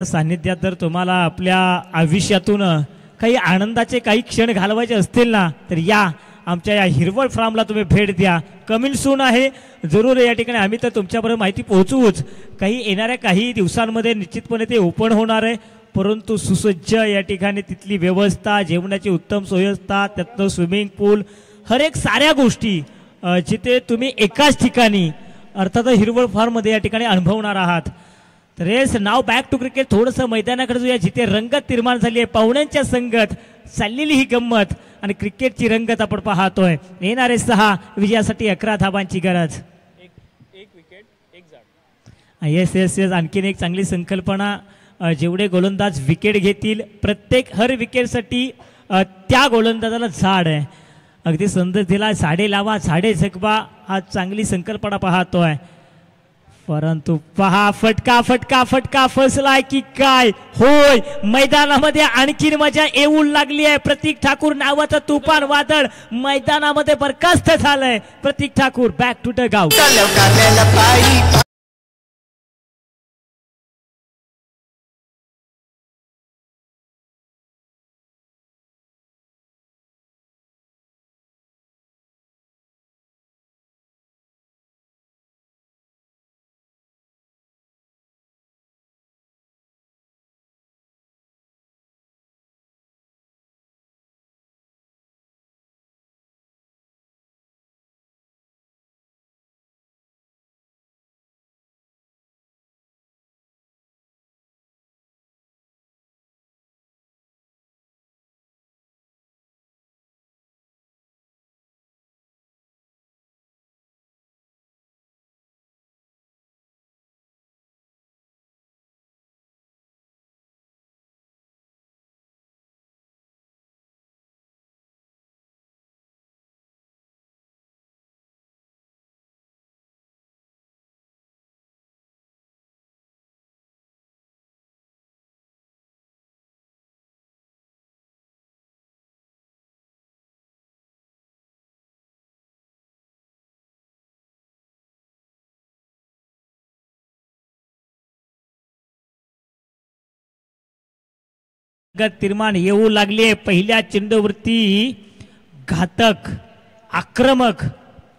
सानिध्यात जर तुम्हाला आपल्या आयुष्यातून काही आनंदाचे काही क्षण घालवायचे असतील ना, तर या आमच्या या हिरवळ फार्मला तुम्ही भेट द्या. कमिंग सून आहे, जरूर या ठिकाणी आम्ही तर तुमच्यापर्यंत माहिती पोहोचवूच. काही येणाऱ्या काही दिवसांमध्ये निश्चितपणे ते ओपन होणार आहे, परंतु सुसज्ज या ठिकाणी तिथली व्यवस्था, जेवणाची उत्तम सोयवस्था, त्यातनं स्विमिंग पूल, हर एक साऱ्या गोष्टी जिथे तुम्ही एकाच ठिकाणी अर्थात हिरवळ फार्ममध्ये या ठिकाणी अनुभवणार आहात. तर yes, now back to cricket. थोडंसं मैदानाकडे जाऊया जिथे रंगत निर्माण झाली आहे, पाहुण्यांच्या संगत चाललेली ही गंमत आणि क्रिकेटची रंगत आपण पाहतोय. येणारे 6 विजयासाठी 11 धावांची गरज. एक विकेट एक झाड. येस येस येस, आणखीन एक चांगली संकल्पना. जेवढे गोलंदाज विकेट घेतील प्रत्येक हर विकेटसाठी त्या गोलंदाजाला झाड आहे. अगदी संदेश दिला, झाडे लावा झाडे जगवा, हा चांगली संकल्पना पाहतोय. परंतु पहा, फटका फटका फटका फसलाय की काय? होय, मैदानामध्ये आणखीन मजा येऊ लागली आहे. प्रतीक ठाकूर नावाचं तुफान वादळ मैदानामध्ये बरखास्त झालंय. प्रतीक ठाकूर बॅक टू द गाव. निर्माण येऊ लागली. पहिल्या चेंडूवरती घातक, आक्रमक,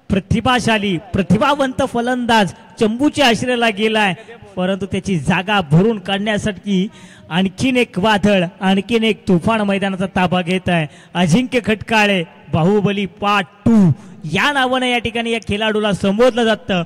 प्रतिभाशाली, प्रतिभावंत फलंदाज चंबूच्या आश्रयाला गेलाय, परंतु त्याची जागा भरून काढण्यासाठी आणखीन एक वादळ, आणखीन एक तुफान मैदानाचा ताबा घेत आहे. अजिंक्य खटकाळे, बाहुबली पार्ट 2 या नावाने या ठिकाणी या खेळाडूला संबोधलं जातं.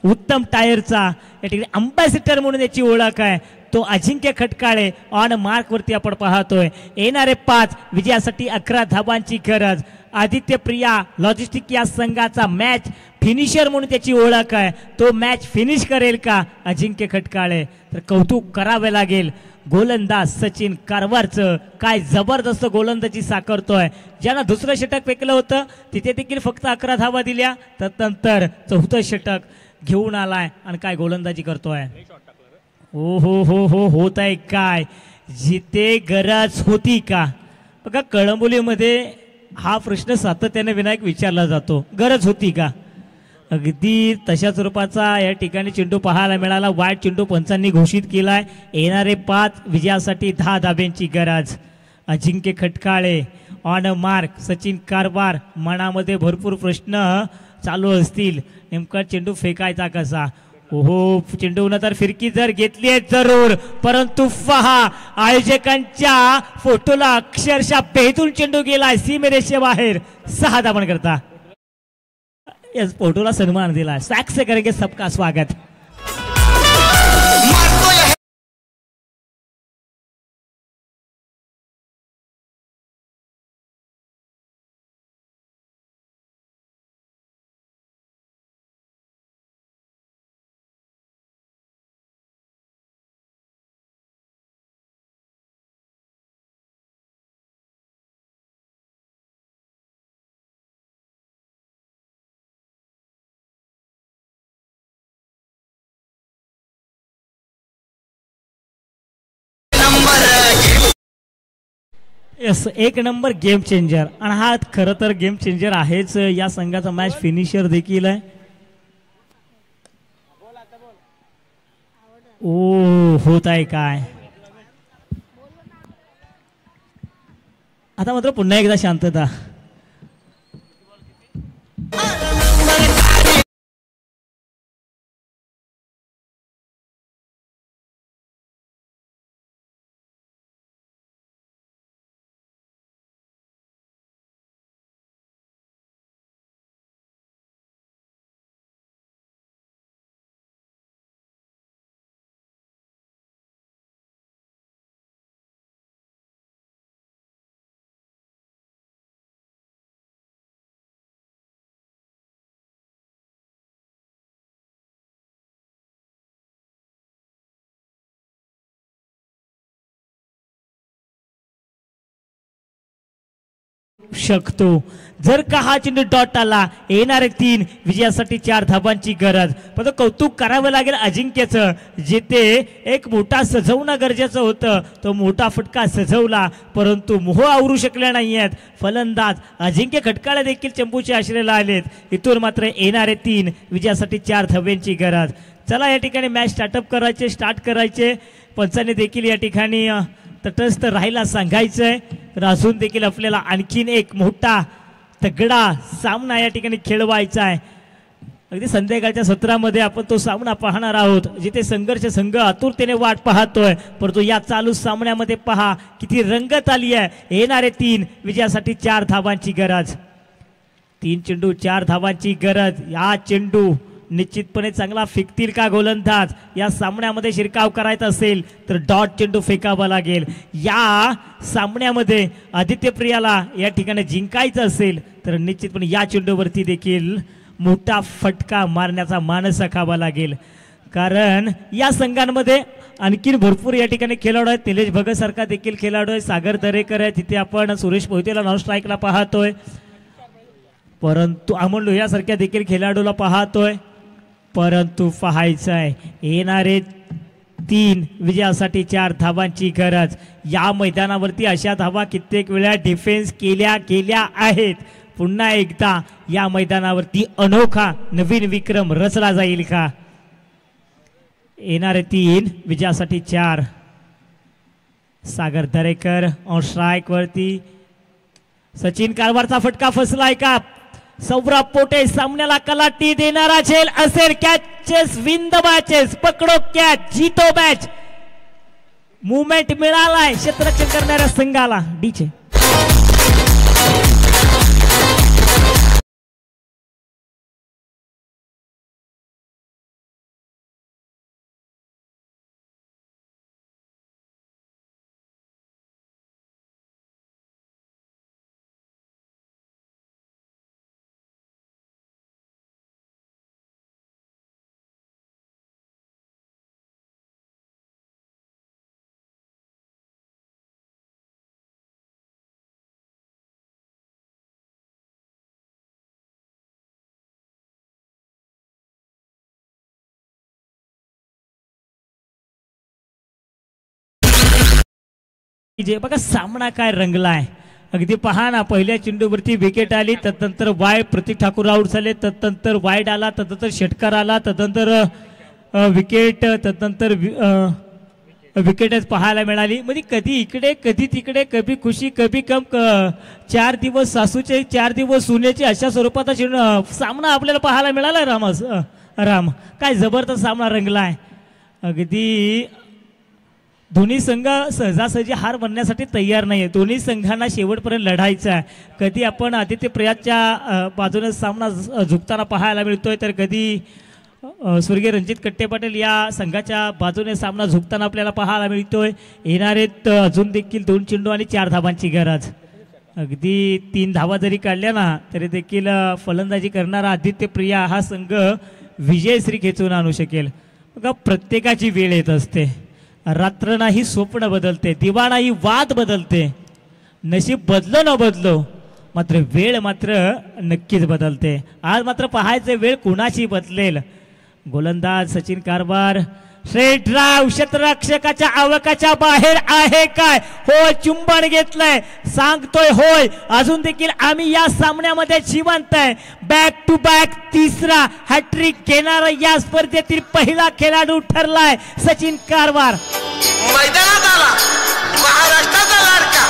उत्तम टायरचा या ठिकाणी अंबॅसिडर म्हणून याची ओळख आहे. तो अजिंक्य खटकाळे ऑन मार्क वरती आपण पाहतोय. येणारे 5 विजयासाठी 11 धावांची गरज. आदित्य प्रिया लॉजिस्टिक या संघाचा मॅच फिनिशर म्हणून त्याची ओळख आहे. तो मॅच फिनिश करेल का अजिंक्य खटकाळे? तर कौतुक करावे लागेल गोलंदाज सचिन कारवारचं. काय जबरदस्त गोलंदाजी साकारतोय. ज्यांना दुसरं षटक फेकलं होतं तिथे देखील फक्त 11 धावा दिल्या, त्यानंतर 4थं षटक घेऊन आलाय आणि काय गोलंदाजी करतोय. हो हो हो हो, होत आहे काय जिथे गरज होती का? बघा, कळंबोलीमध्ये हा प्रश्न सातत्याने विनायक विचारला जातो, गरज होती का? अगदी तशा स्वरूपाचा या ठिकाणी चेंडू पाहायला मिळाला. वाईट चेंडू पंचांनी घोषित केलाय. येणारे 5 विजयासाठी 10 धाब्यांची गरज. अजिंक्य खटकाळे ऑन मार्क. सचिन कारवार मनामध्ये भरपूर प्रश्न चालू असतील, नेमका चेंडू फेकायचा कसा? ओहो, चेंडून तर फिरकी जर घेतली आहे जरूर, परंतु पहा आयोजकांच्या फोटोला अक्षरशः भेटून चेंडू गेलाय सीमेरेषेबाहेर. 6 धावा करता इस फोटोला सन्मान दिला. सैक्स से करेंगे सबका स्वागत. Yes, 1 number game changer. आणि हा खरं तर गेम चेंजर आहेच. या संघाचा मॅच फिनिशर देखील आहे. ओ होत आहे काय आता मात्र पुन्हा एकदा शांतता. शकतो जर का हा चेंडू डॉट आला येणारे 3 विजयासाठी 4 धाबांची गरज. पण कौतुक करावं लागेल अजिंक्यचं जिथे एक मोठा सजवणं गरजेचं होतं तो मोठा फटका सजवला परंतु मोह आवरू शकले नाहीयेत फलंदाज अजिंक्य खटकाळे देखील चंबूच्या आश्रयाला आलेत. इथून मात्र येणारे 3 विजयासाठी 4 धाब्यांची गरज. चला या ठिकाणी मॅच स्टार्ट करायचे पंचाने देखील या ठिकाणी तटस्थ राहायला सांगायचंय. अजून देखील आपल्याला आणखीन एक मोठा तगडा सामना या ठिकाणी खेळवायचा आहे. अगदी संध्याकाळच्या सत्रामध्ये आपण तो सामना पाहणार आहोत जिथे संघर्ष संघ आतुरतेने वाट पाहतोय परंतु या चालू सामन्यामध्ये पहा किती रंगत आली आहे. येणारे 3 विजयासाठी 4 धाबांची गरज. 3 चेंडू 4 धाबांची गरज. या चेंडू निश्चितपणे चांगला फेकतील का गोलंदाज. या सामन्यामध्ये शिरकाव करायचा असेल तर डॉट चेंडू फेकावा लागेल. या सामन्यामध्ये आदित्य प्रियाला या ठिकाणी जिंकायचं असेल तर निश्चितपणे या चेंडूवरती देखील मोठा फटका मारण्याचा मानस राखावा लागेल. कारण या संघांमध्ये आणखीन भरपूर या ठिकाणी खेळाडू आहेत. निलेश भगत सारखा देखील खेळाडू आहे. सागर दरेकर आहे. तिथे आपण सुरेश मोहितेला नॉन स्ट्राईकला पाहतोय परंतु अमोल लोहियासारख्या देखील खेळाडूला पाहतोय परंतु पाहायचं आहे येणारे 3 विजयासाठी 4 धाबांची गरज. या मैदानावरती अशा धाबा कित्येक वेळा डिफेन्स केल्या आहेत. पुन्हा एकदा या मैदानावरती अनोखा नवीन विक्रम रचला जाईल का. येणारे 3 विजयासाठी 4. सागर दरेकर ऑन स्ट्राईक वरती. सचिन कारवारचा फटका फसलाय का. सौरभ पोटे सामन्याला कलाटी देणारा असेल. Catches win the matches. पकडो कॅच जीतो मॅच. मुवमेंट मिळालाय क्षेत्ररक्षण करणाऱ्या संघाला. डीचे बघा सामना काय रंगलाय. अगदी पहा ना पहिल्या चेंडूवरती विकेट आली तदनंतर वाय प्रतीक ठाकूर आउट झाले तदनंतर वाईड आला तदनंतर षटकार आला तदनंतर विकेट तदनंतर विकेटच पाहायला मिळाली. म्हणजे कधी इकडे कधी तिकडे कभी खुशी कभी गम 4 दिवस सासूचे 4 दिवस सुनेचे अशा स्वरूपाचा सामना आपल्याला पाहायला मिळाला. राम काय जबरदस्त सामना रंगलाय. अगदी दोन्ही संघ सहजासहजी हार बनण्यासाठी तयार नाही आहे. दोन्ही संघांना शेवटपर्यंत लढायचं आहे. कधी आपण आदित्य प्रियाच्या बाजूने सामना झुकताना पाहायला मिळतोय तर कधी स्वर्गीय रणजित कट्टे पाटील या संघाच्या बाजूने सामना झुकताना आपल्याला पाहायला मिळतोय. येणारे अजून देखील 2 चेंडू आणि 4 धाबांची गरज. अगदी 3 धावा जरी काढल्या ना तरी देखील फलंदाजी करणारा आदित्य प्रिया हा संघ विजयश्री खेचून आणू शकेल. बघा प्रत्येकाची वेळ येत असते. रात्र नाही स्वप्न बदलते. दिवा नाही वाद बदलते. नशीब बदलो न बदलो मात्र वेळ मात्र नक्कीच बदलते. आज मात्र पाहायचे वेळ कुणाची बदलेल. गोलंदाज सचिन कारभार स्ट्रेट ड्राइव्ह क्षेत्ररक्षकाच्या आवकाच्या बाहेर आहे काय? होय, चुंबन घेतलंय, सांगतोय होय. अजून देखील आम्ही या सामन्यामध्ये जिवंत आहे. बॅक टू बॅक तिसरा हॅट्रिक घेणारा या स्पर्धेतील पहिला खेळाडू ठरलाय सचिन कारवार. मैदानात आला महाराष्ट्राचा लाडका.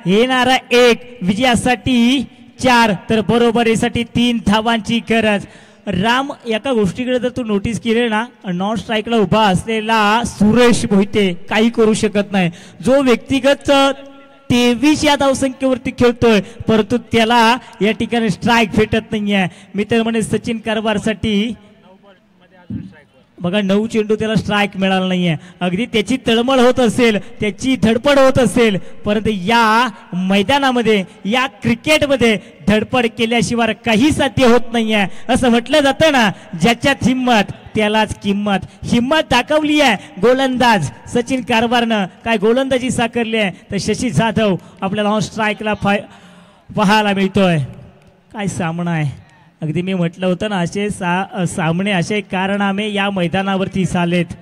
येणारा एक विजयासाठी 4 तर बरोबरीसाठी 3 धावांची गरज. राम, एका गोष्टीकडे जर तू नोटीस केले ना, नॉन स्ट्राईकला उभा असलेला सुरेश मोहिते काही करू शकत नाही. जो व्यक्तिगत 23 या धावसंख्येवरती खेळतोय, परंतु त्याला या ठिकाणी स्ट्राईक भेटत नाहीये. मी तर म्हणे सचिन कारवारसाठी बघा 9 चेंडू त्याला स्ट्राईक मिळाला नाहीये. अगदी त्याची तळमळ होत असेल, त्याची धडपड होत असेल, परंतु या मैदानामध्ये या क्रिकेटमध्ये धडपड केल्याशिवाय काही साध्य होत नाहीये. असं म्हटलं जातं ना, ज्याच्यात हिम्मत त्यालाच किंमत. हिम्मत दाखवली आहे गोलंदाज सचिन कारवारनं. काय गोलंदाजी साकारली आहे, तर शशी जाधव आपल्याला ऑन स्ट्राईकला पाहायला मिळतोय. काय सामना आहे. अगदी मी म्हटलं होतं ना, असे सामने, असे कारनामे या मैदानावरती झालेत.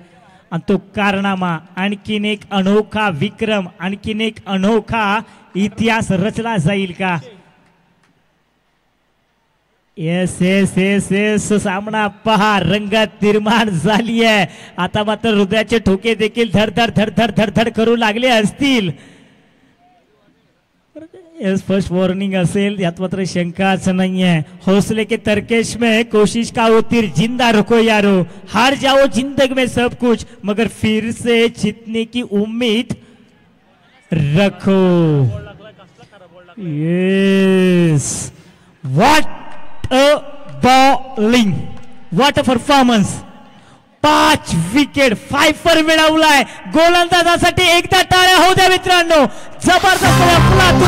आणि तो कारनामा आणखीन एक अनोखा विक्रम, आणखीन एक अनोखा इतिहास रचला जाईल का? येस येस येस येस, सामना पहा, रंगत निर्माण झाली आहे. आता मात्र हृदयाचे ठोके देखील धडधड धडधड धडधड करू लागले असतील. फर्स्ट वार्निंग असेल यात मात्र शंकाच नहीं है. हौसले के तरकेश में कोशिश का वो तीर जिंदा रखो यारो. हार जाओ जिंदगी में सब कुछ, मगर फिर से जीतने की उम्मीद रखो. Yes, what a bowling, what a performance. 5 wicket Pfeiffer मिळवलाय गोलंदाजासाठी. एकदा टाळ्या होऊ द्या मित्रांनो. जबरदस्त